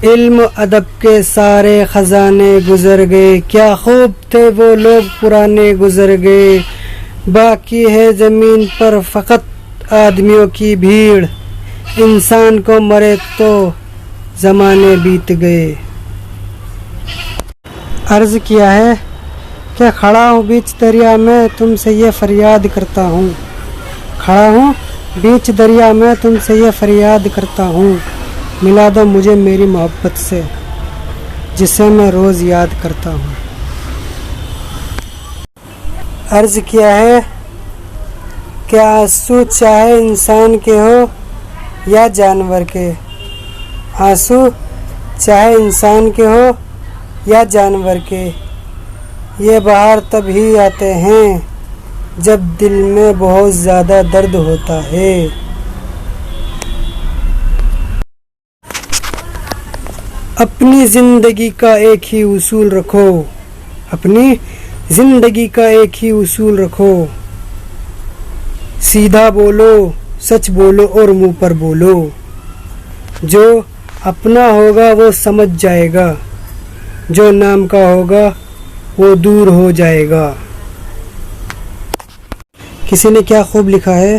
इल्म अदब के सारे खजाने गुजर गए, क्या खूब थे वो लोग पुराने गुजर गए। बाकी है ज़मीन पर फ़कत आदमियों की भीड़, इंसान को मरे तो ज़माने बीत गए। अर्ज़ किया है क्या खड़ा हूँ बीच दरिया में तुमसे ये फरियाद करता हूँ, खड़ा हूँ बीच दरिया में तुमसे ये फरियाद करता हूँ, मिला दो मुझे मेरी मोहब्बत से जिसे मैं रोज़ याद करता हूँ। अर्ज़ किया है क्या आंसू चाहे इंसान के हो या जानवर के, आंसू चाहे इंसान के हो या जानवर के, ये बाहर तभी आते हैं जब दिल में बहुत ज़्यादा दर्द होता है। अपनी ज़िंदगी का एक ही उसूल रखो, अपनी ज़िंदगी का एक ही उसूल रखो, सीधा बोलो सच बोलो और मुंह पर बोलो, जो अपना होगा वो समझ जाएगा, जो नाम का होगा वो दूर हो जाएगा। किसी ने क्या खूब लिखा है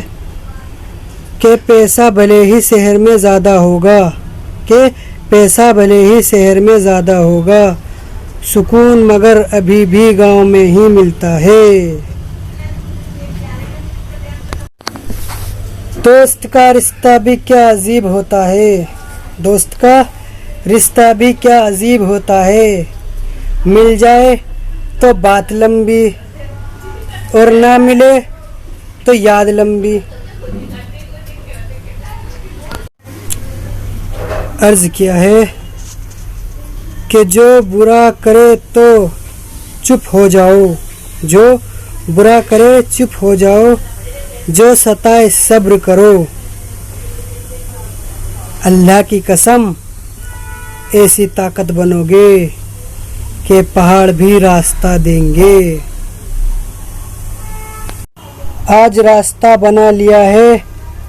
कि पैसा भले ही शहर में ज़्यादा होगा, कि पैसा भले ही शहर में ज़्यादा होगा, सुकून मगर अभी भी गांव में ही मिलता है। दोस्त का रिश्ता भी क्या अजीब होता है, दोस्त का रिश्ता भी क्या अजीब होता है, मिल जाए तो बात लंबी और ना मिले तो याद लंबी। अर्ज़ किया है कि जो बुरा करे तो चुप हो जाओ, जो बुरा करे चुप हो जाओ, जो सताए सब्र करो, अल्लाह की कसम ऐसी ताकत बनोगे कि पहाड़ भी रास्ता देंगे। आज रास्ता बना लिया है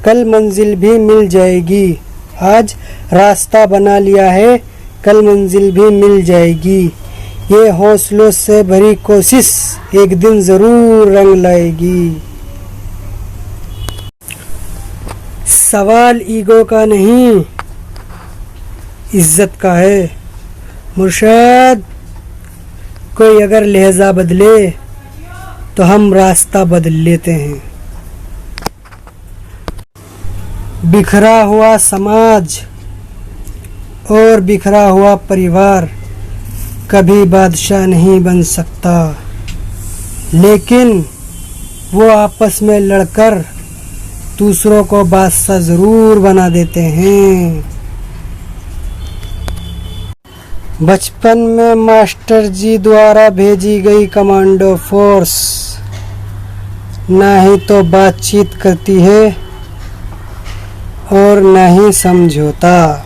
कल मंजिल भी मिल जाएगी, आज रास्ता बना लिया है कल मंजिल भी मिल जाएगी, ये हौसलों से भरी कोशिश एक दिन ज़रूर रंग लाएगी। सवाल ईगो का नहीं इज्जत का है, मुर्शद कोई अगर लहजा बदले तो हम रास्ता बदल लेते हैं। बिखरा हुआ समाज और बिखरा हुआ परिवार कभी बादशाह नहीं बन सकता, लेकिन वो आपस में लड़कर दूसरों को बादशाह ज़रूर बना देते हैं। बचपन में मास्टर जी द्वारा भेजी गई कमांडो फोर्स ना ही तो बातचीत करती है और ना ही समझौता।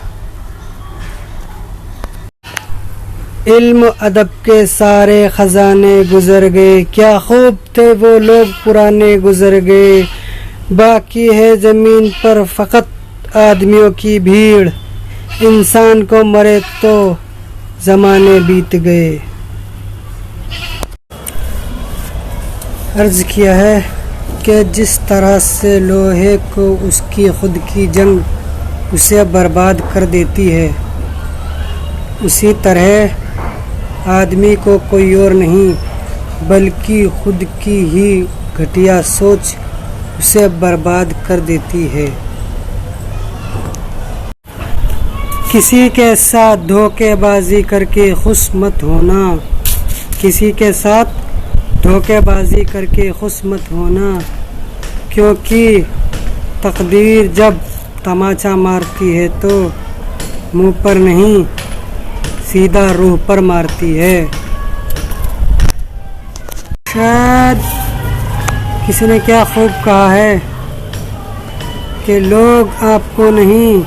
इल्म अदब के सारे खजाने गुजर गए, क्या खूब थे वो लोग पुराने गुजर गए। बाकी है ज़मीन पर फ़कत आदमियों की भीड़, इंसान को मरे तो ज़माने बीत गए। अर्ज़ किया है कि जिस तरह से लोहे को उसकी खुद की जंग उसे बर्बाद कर देती है, उसी तरह आदमी को कोई और नहीं बल्कि खुद की ही घटिया सोच उसे बर्बाद कर देती है। किसी के साथ धोखेबाजी करके खुश मत होना, किसी के साथ धोखेबाजी करके खुश मत होना, क्योंकि तकदीर जब तमाचा मारती है तो मुंह पर नहीं सीधा रूह पर मारती है। शायद किसी ने क्या खूब कहा है कि लोग आपको नहीं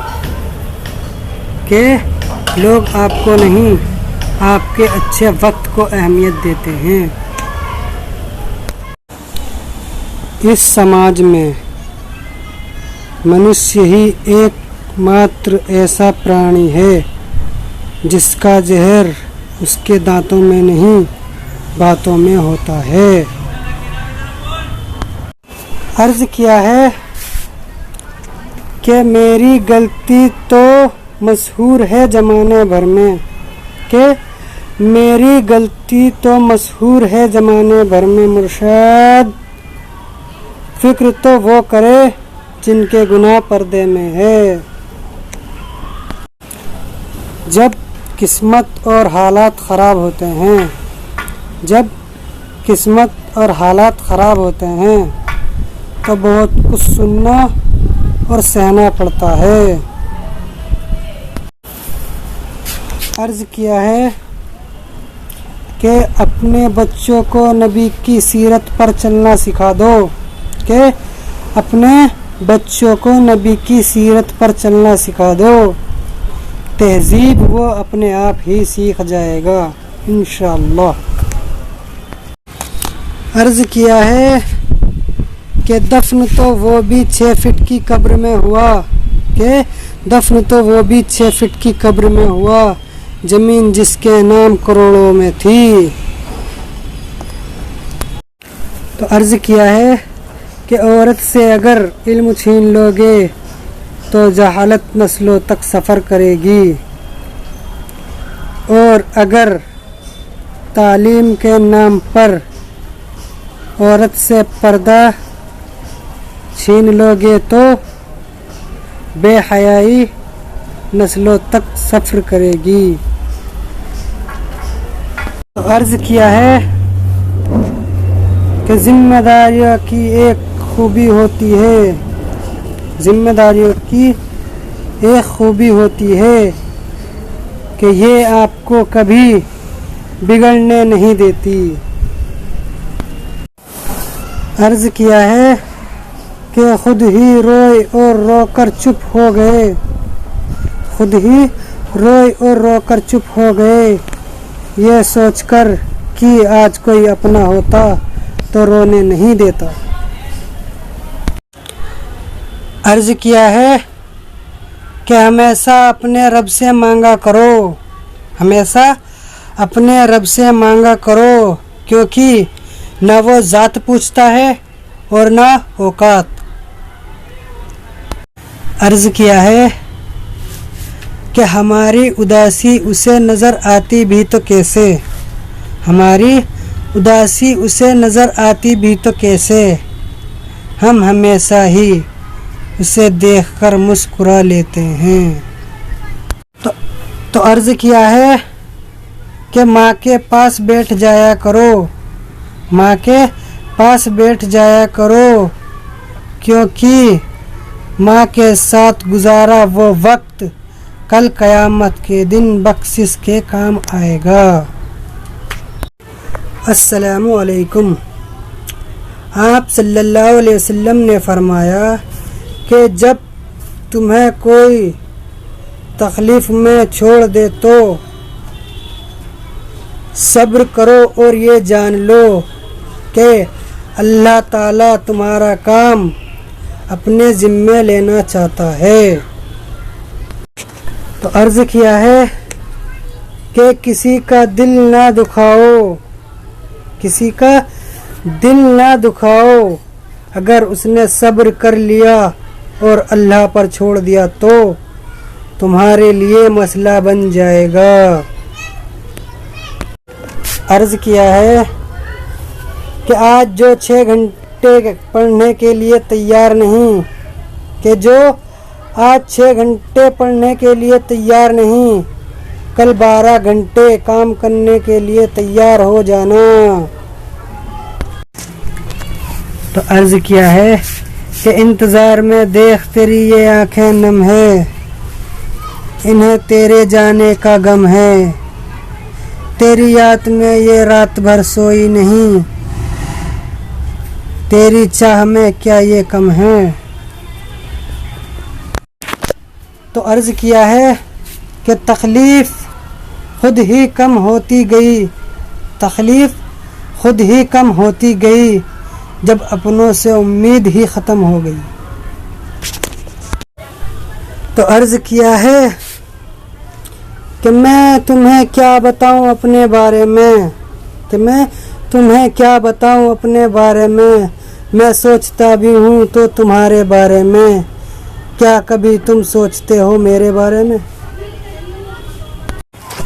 आपके अच्छे वक्त को अहमियत देते हैं। इस समाज में मनुष्य ही एकमात्र ऐसा प्राणी है जिसका जहर उसके दांतों में नहीं बातों में होता है। अर्ज किया है कि मेरी गलती तो मशहूर है ज़माने भर में, कि मेरी गलती तो मशहूर है ज़माने भर में। मुर्शद फिक्र तो वो करे जिनके गुनाह पर्दे में है। जब किस्मत और हालात ख़राब होते हैं, जब किस्मत और हालात ख़राब होते हैं तो बहुत कुछ सुनना और सहना पड़ता है। अर्ज़ किया है कि अपने बच्चों को नबी की सीरत पर चलना सिखा दो, कि अपने बच्चों को नबी की सीरत पर चलना सिखा दो। तहजीब वो अपने आप ही सीख जाएगा इंशाअल्लाह। अर्ज़ किया है कि दफन तो वो भी 6 फीट की कब्र में हुआ, कि दफन तो वो भी 6 फीट की कब्र में हुआ, ज़मीन जिसके नाम करोड़ों में थी। तो अर्ज़ किया है कि औरत से अगर इल्म छीन लोगे तो जहालत नस्लों तक सफ़र करेगी, और अगर तालीम के नाम पर औरत से पर्दा छीन लोगे तो बेहयाई नस्लों तक सफ़र करेगी। तो अर्ज़ किया है कि जिम्मेदारियों की एक खूबी होती है, जिम्मेदारियों की एक खूबी होती है कि ये आपको कभी बिगड़ने नहीं देती। अर्ज़ किया है कि खुद ही रोए और रोकर चुप हो गए, खुद ही रोए और रोकर चुप हो गए, ये सोचकर कि आज कोई अपना होता तो रोने नहीं देता। अर्ज़ किया है कि हमेशा अपने रब से मांगा करो, हमेशा अपने रब से मांगा करो, क्योंकि न वो ज़ात पूछता है और न औकात। अर्ज़ किया है कि हमारी उदासी उसे नज़र आती भी तो कैसे, हमारी उदासी उसे नज़र आती भी तो कैसे, हम हमेशा ही उसे देखकर मुस्कुरा लेते हैं। तो अर्ज़ किया है कि माँ के पास बैठ जाया करो, माँ के पास बैठ जाया करो, क्योंकि माँ के साथ गुजारा वो वक्त कल क़यामत के दिन बख्शिश के काम आएगा। अस्सलामु अलैकुम। आप सल्लल्लाहु अलैहि वसल्लम ने फरमाया कि जब तुम्हें कोई तकलीफ़ में छोड़ दे तो सब्र करो और ये जान लो कि अल्लाह ताला तुम्हारा काम अपने ज़िम्मे लेना चाहता है। तो अर्ज़ किया है कि किसी का दिल ना दुखाओ, किसी का दिल ना दुखाओ, अगर उसने सब्र कर लिया और अल्लाह पर छोड़ दिया तो तुम्हारे लिए मसला बन जाएगा। अर्ज़ किया है कि आज जो 6 घंटे पढ़ने के लिए तैयार नहीं, कि जो आज 6 घंटे पढ़ने के लिए तैयार नहीं, कल 12 घंटे काम करने के लिए तैयार हो जाना। तो अर्ज़ किया है कि इंतज़ार में देख तेरी ये आँखें नम है, इन्हें तेरे जाने का गम है, तेरी याद में ये रात भर सोई नहीं, तेरी चाह में क्या ये कम है। तो अर्ज़ किया है कि तकलीफ़ खुद ही कम होती गई, तकलीफ़ खुद ही कम होती गई जब अपनों से उम्मीद ही ख़त्म हो गई। तो अर्ज़ किया है कि मैं तुम्हें क्या बताऊं अपने बारे में, कि मैं तुम्हें क्या बताऊं अपने बारे में, मैं सोचता भी हूँ तो तुम्हारे बारे में, क्या कभी तुम सोचते हो मेरे बारे में।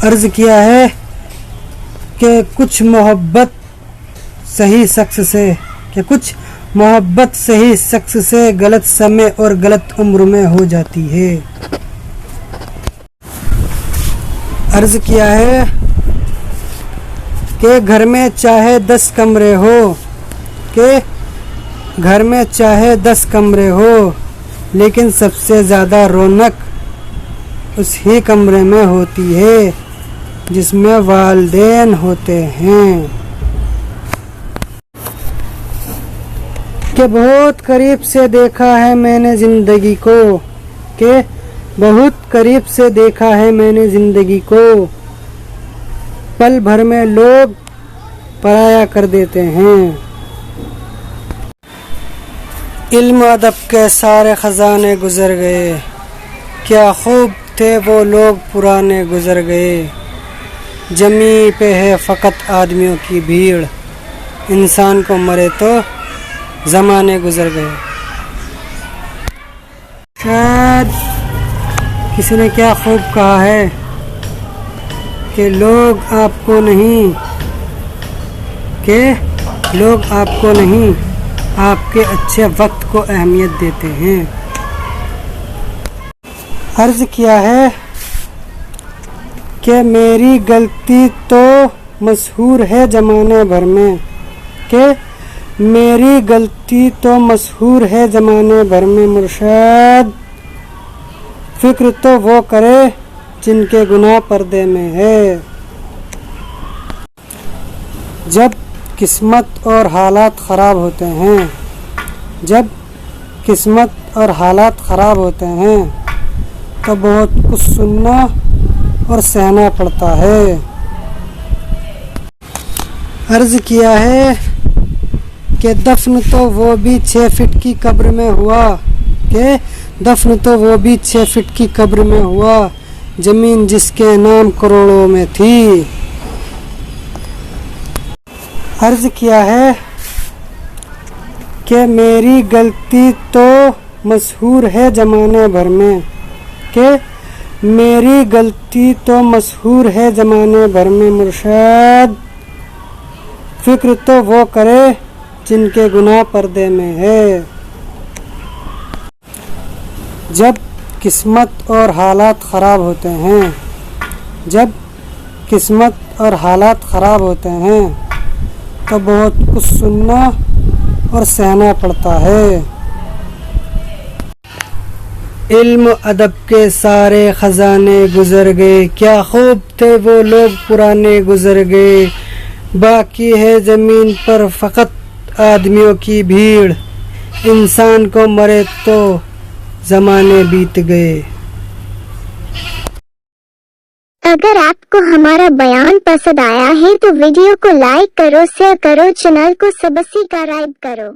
अर्ज किया है कि कुछ मोहब्बत सही शख्स से, कि कुछ मोहब्बत सही शख्स से गलत समय और गलत उम्र में हो जाती है। अर्ज किया है कि घर में चाहे 10 कमरे हो, कि घर में चाहे 10 कमरे हो, लेकिन सबसे ज़्यादा रौनक उस ही कमरे में होती है जिसमें वालिदैन होते हैं। कि बहुत करीब से देखा है मैंने ज़िंदगी को, कि बहुत करीब से देखा है मैंने ज़िंदगी को, पल भर में लोग पराया कर देते हैं। इल्म अदब के सारे ख़जाने गुज़र गए, क्या खूब थे वो लोग पुराने गुज़र गए। जमी पे है फ़कत आदमियों की भीड़, इंसान को मरे तो ज़माने गुज़र गए। शायद किसी ने क्या खूब कहा है कि लोग आपको नहीं, कि लोग आपको नहीं, आपके अच्छे वक्त को अहमियत देते हैं। अर्ज़ किया है कि मेरी गलती तो मशहूर है ज़माने भर में, कि मेरी गलती तो मशहूर है ज़माने भर में। मुर्शद फ़िक्र तो वो करे जिनके गुनाह पर्दे में है। जब किस्मत और हालात ख़राब होते हैं, जब किस्मत और हालात ख़राब होते हैं तो बहुत कुछ सुनना और सहना पड़ता है। अर्ज़ किया है कि दफन तो वो भी 6 फीट की कब्र में हुआ, कि दफन तो वो भी 6 फीट की कब्र में हुआ, ज़मीन जिसके नाम करोड़ों में थी। अर्ज़ किया है कि मेरी गलती तो मशहूर है ज़माने भर में, कि मेरी गलती तो मशहूर है ज़माने भर में। मुर्शद फ़िक्र तो वो करे जिनके गुनाह पर्दे में है। जब किस्मत और हालात ख़राब होते हैं, जब किस्मत और हालात ख़राब होते हैं तो बहुत कुछ सुनना और सहना पड़ता है। इल्म अदब के सारे ख़जाने गुज़र गए, क्या खूब थे वो लोग पुराने गुज़र गए। बाकी है ज़मीन पर फ़कत आदमियों की भीड़, इंसान को मरे तो ज़माने बीत गए। अगर आपको हमारा बयान पसंद आया है तो वीडियो को लाइक करो, शेयर करो, चैनल को सब्सक्राइब करो।